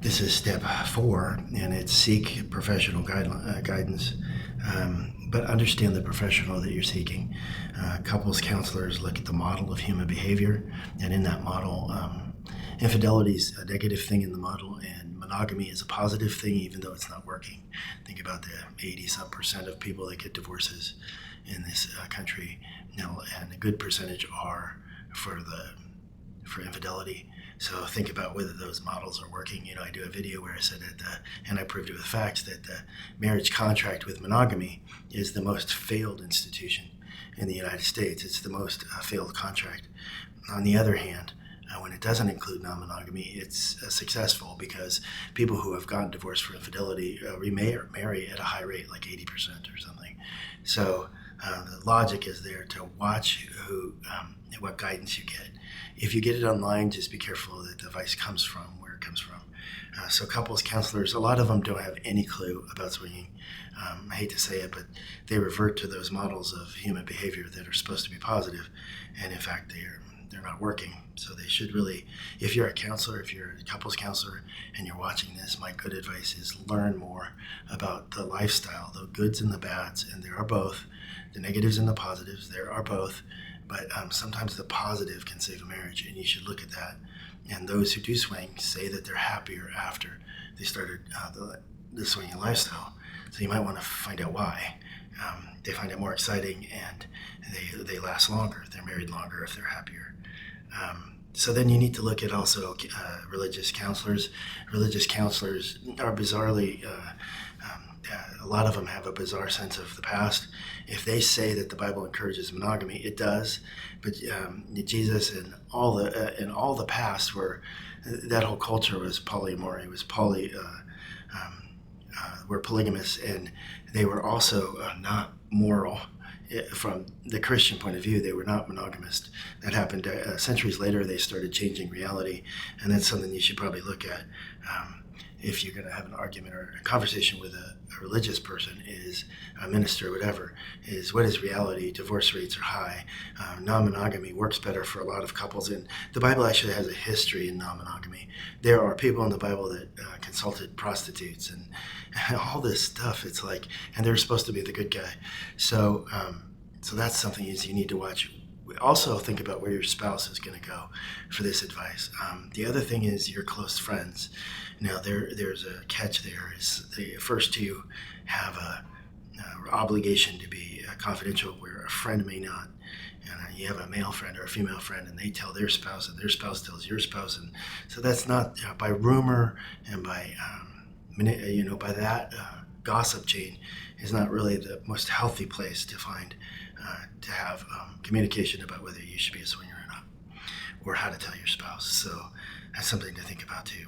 This is step 4, and it's seek professional guidance, but understand the professional that you're seeking. Couples counselors look at the model of human behavior, and in that model, infidelity is a negative thing in the model, and monogamy is a positive thing, even though it's not working. Think about the 80-some% of people that get divorces in this country now, and a good percentage are for infidelity. So think about whether those models are working. I do a video where I said that, and I proved it with facts, that the marriage contract with monogamy is the most failed institution in the United States. It's the most failed contract. On the other hand, when it doesn't include non-monogamy, it's successful because people who have gotten divorced for infidelity remarry at a high rate, like 80% or something. So the logic is there to watch what guidance you get. If you get it online, just be careful that the advice comes from where it comes from. So couples counselors, a lot of them don't have any clue about swinging. I hate to say it, but they revert to those models of human behavior that are supposed to be positive, and in fact they're not working. So they should really, if you're a counselor, if you're a couples counselor and you're watching this, my good advice is learn more about the lifestyle, the goods and the bads, and there are both, the negatives and the positives, there are both, but sometimes the positive can save a marriage, and you should look at that. And those who do swing say that they're happier after they started the swinging lifestyle. So you might want to find out why. They find it more exciting, and they last longer. They're married longer if they're happier. So then you need to look at also religious counselors. Religious counselors are bizarrely, a lot of them have a bizarre sense of the past. If they say that the Bible encourages monogamy, it does. But Jesus and all the past that whole culture was polyamory, were polygamous, and they were also not moral. From the Christian point of view, they were not monogamous. That happened centuries later. They started changing reality, and that's something you should probably look at if you're going to have an argument or a conversation with a religious person, is a minister or whatever, is what is reality? Divorce rates are high. Non-monogamy works better for a lot of couples, and the Bible actually has a history in non-monogamy. There are people in the Bible that consulted prostitutes and all this stuff. It's like, and they're supposed to be the good guy. So that's something you need to watch. Also think about where your spouse is going to go for this advice. The other thing is your close friends. Now there's a catch there. Is the first two have a obligation to be confidential, where a friend may not. And you have a male friend or a female friend, and they tell their spouse, and their spouse tells your spouse, and so that's not by rumor and by by that gossip chain is not really the most healthy place to find to have communication about whether you should be a swinger or not, or how to tell your spouse. So that's something to think about too.